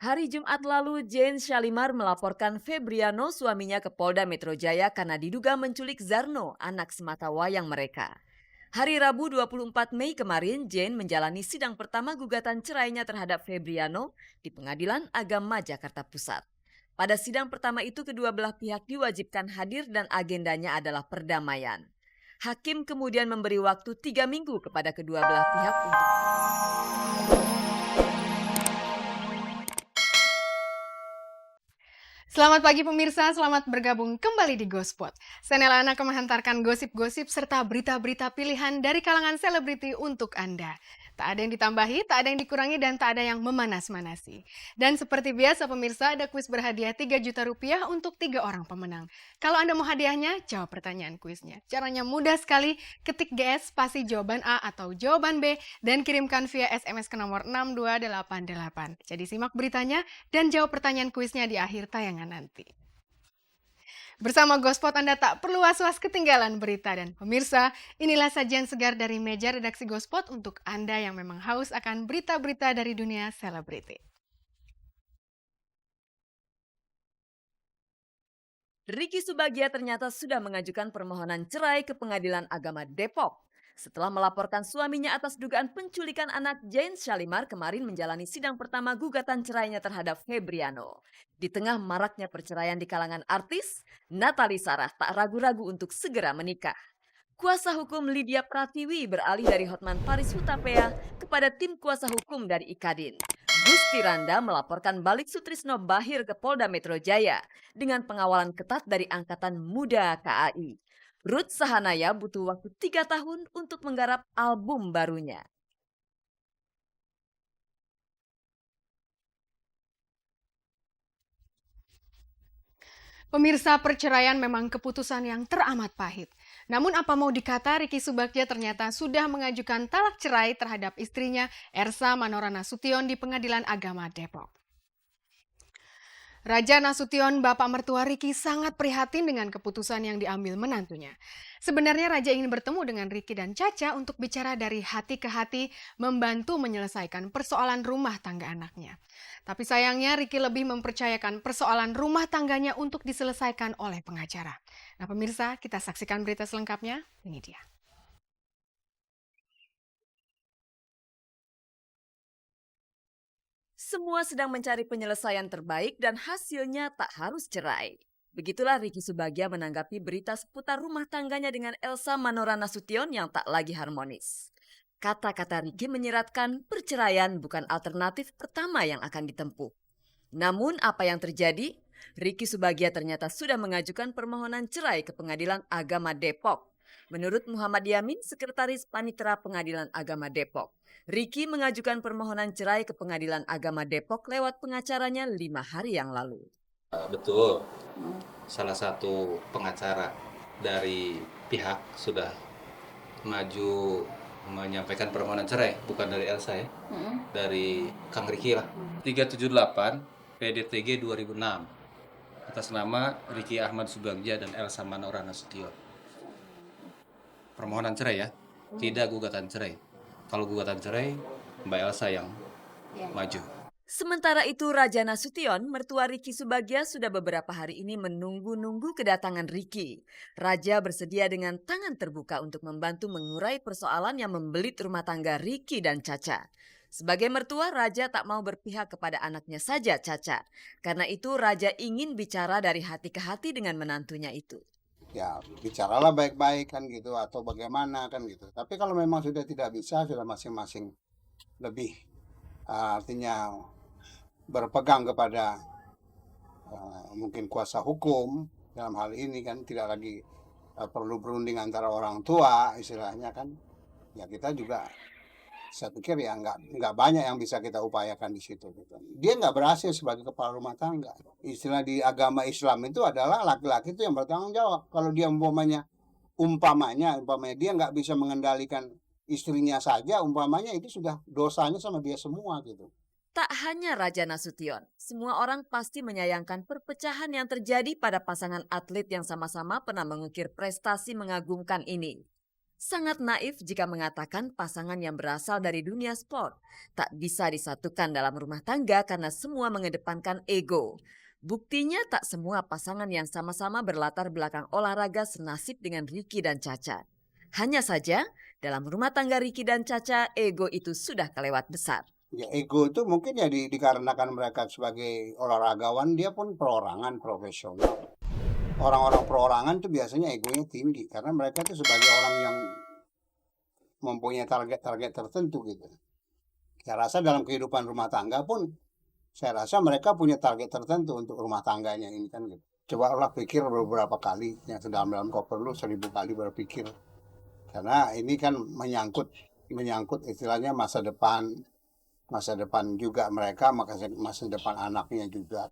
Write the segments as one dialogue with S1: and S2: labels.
S1: Hari Jumat lalu, Jane Shalimar melaporkan Febriano suaminya ke Polda Metro Jaya karena diduga menculik Zarno, anak sematawayang mereka. Hari Rabu 24 Mei kemarin, Jane menjalani sidang pertama gugatan cerainya terhadap Febriano di Pengadilan Agama Jakarta Pusat. Pada sidang pertama itu kedua belah pihak diwajibkan hadir dan agendanya adalah perdamaian. Hakim kemudian memberi waktu 3 minggu kepada kedua belah pihak untuk.
S2: Selamat pagi pemirsa, selamat bergabung kembali di Gospot. Channel akan menghantarkan gosip-gosip serta berita-berita pilihan dari kalangan selebriti untuk Anda. Tak ada yang ditambahi, tak ada yang dikurangi, dan tak ada yang memanas-manasi. Dan seperti biasa pemirsa, ada kuis berhadiah 3 juta rupiah untuk 3 orang pemenang. Kalau Anda mau hadiahnya, jawab pertanyaan kuisnya. Caranya mudah sekali, ketik GS spasi jawaban A atau jawaban B dan kirimkan via SMS ke nomor 6288. Jadi simak beritanya dan jawab pertanyaan kuisnya di akhir tayangan nanti. Bersama Gospot Anda tak perlu was-was ketinggalan berita, dan pemirsa, inilah sajian segar dari meja redaksi Gospot untuk Anda yang memang haus akan berita-berita dari dunia selebriti.
S1: Ricky Subagja ternyata sudah mengajukan permohonan cerai ke Pengadilan Agama Depok. Setelah melaporkan suaminya atas dugaan penculikan anak, Jane Shalimar kemarin menjalani sidang pertama gugatan cerainya terhadap Febriano. Di tengah maraknya perceraian di kalangan artis, Natali Sarah tak ragu-ragu untuk segera menikah. Kuasa hukum Lydia Pratiwi beralih dari Hotman Paris Hutapea kepada tim kuasa hukum dari Ikadin. Gusti Randa melaporkan balik Sutrisno Bahir ke Polda Metro Jaya dengan pengawalan ketat dari Angkatan Muda KAI. Ruth Sahanaya butuh waktu 3 tahun untuk menggarap album barunya.
S2: Pemirsa, perceraian memang keputusan yang teramat pahit. Namun apa mau dikata, Ricky Subagja ternyata sudah mengajukan talak cerai terhadap istrinya Ersa Manora Nasution di Pengadilan Agama Depok. Raja Nasution, bapak mertua Ricky, sangat prihatin dengan keputusan yang diambil menantunya. Sebenarnya Raja ingin bertemu dengan Ricky dan Caca untuk bicara dari hati ke hati, membantu menyelesaikan persoalan rumah tangga anaknya. Tapi sayangnya Ricky lebih mempercayakan persoalan rumah tangganya untuk diselesaikan oleh pengacara. Nah pemirsa, kita saksikan berita selengkapnya. Ini dia.
S1: Semua sedang mencari penyelesaian terbaik dan hasilnya tak harus cerai. Begitulah Ricky Subagja menanggapi berita seputar rumah tangganya dengan Elsa Manora Nasution yang tak lagi harmonis. Kata-kata Ricky menyiratkan perceraian bukan alternatif pertama yang akan ditempuh. Namun apa yang terjadi? Ricky Subagja ternyata sudah mengajukan permohonan cerai ke Pengadilan Agama Depok. Menurut Muhammad Yamin, Sekretaris Panitera Pengadilan Agama Depok, Ricky mengajukan permohonan cerai ke Pengadilan Agama Depok lewat pengacaranya 5 hari yang lalu.
S3: Betul, salah satu pengacara dari pihak sudah maju menyampaikan permohonan cerai, bukan dari Elsa ya, dari Kang Riki lah. 378 PDTG 2006 atas nama Ricky Ahmad Subagja dan Elsa Manora Nasution. Permohonan cerai ya, tidak gugatan cerai. Kalau gugatan cerai, Mbak Elsa yang maju.
S1: Sementara itu Raja Nasution, mertua Ricky Subagja sudah beberapa hari ini menunggu-nunggu kedatangan Ricky. Raja bersedia dengan tangan terbuka untuk membantu mengurai persoalan yang membelit rumah tangga Ricky dan Caca. Sebagai mertua, Raja tak mau berpihak kepada anaknya saja, Caca. Karena itu Raja ingin bicara dari hati ke hati dengan menantunya itu.
S4: Ya bicaralah baik-baik kan gitu, atau bagaimana kan gitu. Tapi kalau memang sudah tidak bisa, sudah masing-masing lebih artinya berpegang kepada mungkin kuasa hukum dalam hal ini kan, tidak lagi perlu berunding antara orang tua istilahnya kan. Ya kita juga, saya pikir ya nggak banyak yang bisa kita upayakan di situ gitu. Dia nggak berhasil sebagai kepala rumah tangga. Istilah di agama Islam itu adalah laki-laki itu yang bertanggung jawab. Kalau dia umpamanya dia nggak bisa mengendalikan istrinya saja, umpamanya itu sudah dosanya sama dia semua gitu.
S1: Tak hanya Raja Nasution, semua orang pasti menyayangkan perpecahan yang terjadi pada pasangan atlet yang sama-sama pernah mengukir prestasi mengagumkan ini. Sangat naif jika mengatakan pasangan yang berasal dari dunia sport tak bisa disatukan dalam rumah tangga karena semua mengedepankan ego. Buktinya tak semua pasangan yang sama-sama berlatar belakang olahraga senasib dengan Ricky dan Caca. Hanya saja dalam rumah tangga Ricky dan Caca, ego itu sudah kelewat besar.
S4: Ya ego itu mungkin ya dikarenakan mereka sebagai olahragawan, dia pun perorangan profesional. Orang-orang perorangan itu biasanya egonya tinggi karena mereka itu sebagai orang yang mempunyai target-target tertentu gitu. Saya rasa dalam kehidupan rumah tangga pun, saya rasa mereka punya target tertentu untuk rumah tangganya ini kan gitu. Cobalah pikir beberapa kali, yang dalam kau perlu 1000 kali berpikir. Karena ini kan menyangkut istilahnya masa depan juga mereka, masa depan anaknya juga.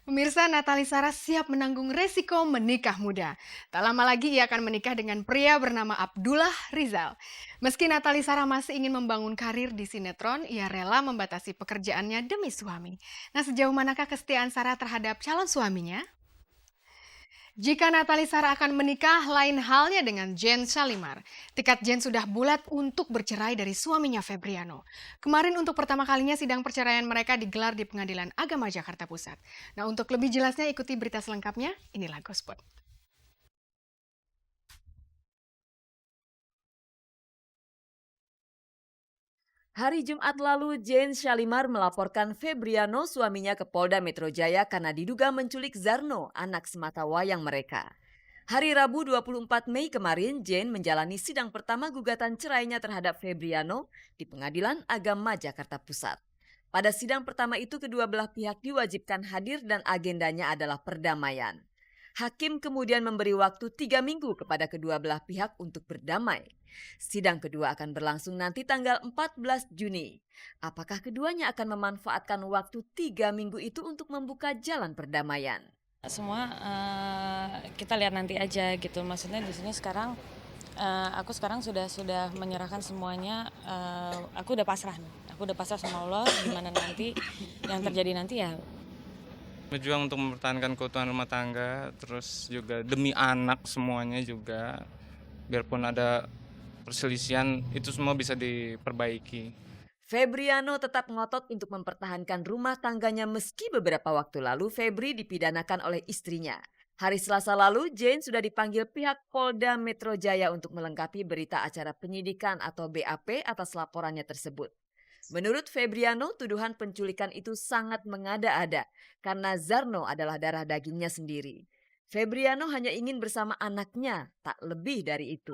S2: Pemirsa, Natali Sara siap menanggung resiko menikah muda. Tak lama lagi ia akan menikah dengan pria bernama Abdullah Rizal. Meski Natali Sara masih ingin membangun karir di sinetron, ia rela membatasi pekerjaannya demi suami. Nah, sejauh manakah kesetiaan Sara terhadap calon suaminya? Jika Natali Sara akan menikah, lain halnya dengan Jane Shalimar. Tekad Jane sudah bulat untuk bercerai dari suaminya Febriano. Kemarin untuk pertama kalinya sidang perceraian mereka digelar di Pengadilan Agama Jakarta Pusat. Nah, untuk lebih jelasnya ikuti berita selengkapnya, inilah Gospot.
S1: Hari Jumat lalu, Jane Shalimar melaporkan Febriano suaminya ke Polda Metro Jaya karena diduga menculik Zarno, anak sematawayang mereka. Hari Rabu 24 Mei kemarin, Jane menjalani sidang pertama gugatan cerainya terhadap Febriano di Pengadilan Agama Jakarta Pusat. Pada sidang pertama itu kedua belah pihak diwajibkan hadir dan agendanya adalah perdamaian. Hakim kemudian memberi waktu 3 minggu kepada kedua belah pihak untuk berdamai. Sidang kedua akan berlangsung nanti tanggal 14 Juni. Apakah keduanya akan memanfaatkan waktu 3 minggu itu untuk membuka jalan perdamaian?
S5: Semua kita lihat nanti aja gitu. Maksudnya di sini sekarang aku sekarang sudah menyerahkan semuanya. Aku udah pasrah nih. Aku udah pasrah sama Allah. Gimana nanti yang terjadi nanti ya.
S6: Berjuang untuk mempertahankan keutuhan rumah tangga, terus juga demi anak semuanya juga, biarpun ada perselisihan itu semua bisa diperbaiki.
S1: Febriano tetap ngotot untuk mempertahankan rumah tangganya meski beberapa waktu lalu Febri dipidanakan oleh istrinya. Hari Selasa lalu, Jane sudah dipanggil pihak Polda Metro Jaya untuk melengkapi berita acara penyidikan atau BAP atas laporannya tersebut. Menurut Febriano, tuduhan penculikan itu sangat mengada-ada karena Zarno adalah darah dagingnya sendiri. Febriano hanya ingin bersama anaknya, tak lebih dari itu.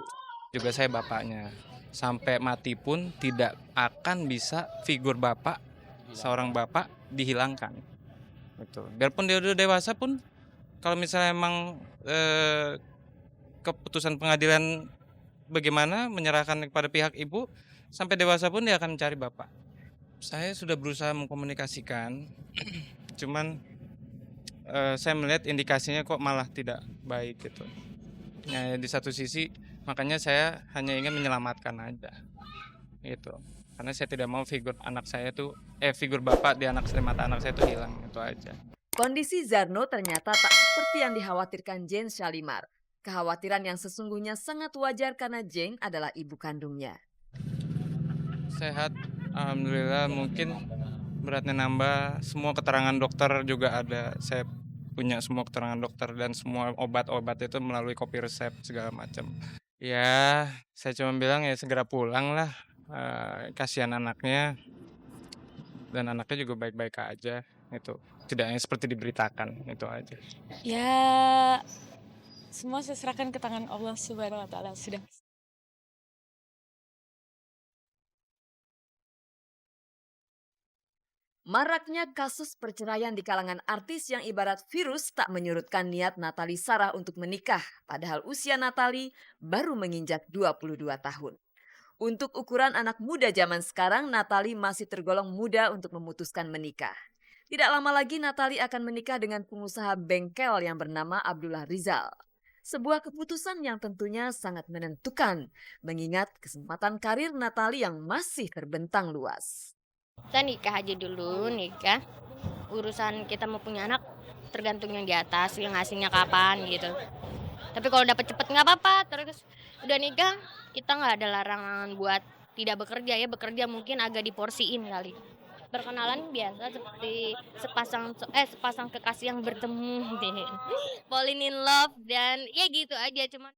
S6: Juga saya bapaknya, sampai mati pun tidak akan bisa figur bapak, seorang bapak dihilangkan. Gitu. Biarpun dia udah dewasa pun, kalau misalnya emang keputusan pengadilan bagaimana menyerahkan kepada pihak ibu, sampai dewasa pun dia akan mencari bapak. Saya sudah berusaha mengkomunikasikan, cuman saya melihat indikasinya kok malah tidak baik gitu. Ya, di satu sisi makanya saya hanya ingin menyelamatkan aja, gitu. Karena saya tidak mau figur anak saya tuh, figur bapak di mata anak saya tuh hilang, itu aja.
S1: Kondisi Zarno ternyata tak seperti yang dikhawatirkan Jane Shalimar. Kekhawatiran yang sesungguhnya sangat wajar karena Jane adalah ibu kandungnya.
S6: Sehat, alhamdulillah. Mungkin beratnya nambah, semua keterangan dokter juga ada. Saya punya semua keterangan dokter dan semua obat-obat itu melalui kopi resep segala macam. Ya, saya cuma bilang ya segera pulang lah. Kasihan anaknya, dan anaknya juga baik-baik aja. Itu tidak seperti diberitakan, itu aja.
S5: Ya, semua saya serahkan ke tangan Allah Subhanahu wa taala sudah.
S1: Maraknya kasus perceraian di kalangan artis yang ibarat virus tak menyurutkan niat Natali Sara untuk menikah, padahal usia Natali baru menginjak 22 tahun. Untuk ukuran anak muda zaman sekarang, Natali masih tergolong muda untuk memutuskan menikah. Tidak lama lagi Natali akan menikah dengan pengusaha bengkel yang bernama Abdullah Rizal. Sebuah keputusan yang tentunya sangat menentukan, mengingat kesempatan karir Natali yang masih terbentang luas.
S7: Kita nikah aja dulu, nikah. Urusan kita mau punya anak tergantung yang di atas yang ngasihnya kapan gitu. Tapi kalau dapat cepet nggak apa-apa. Terus udah nikah kita nggak ada larangan buat tidak bekerja ya, bekerja mungkin agak diporsiin kali. Perkenalan biasa seperti sepasang kekasih yang bertemu, falling in love dan ya gitu aja cuman.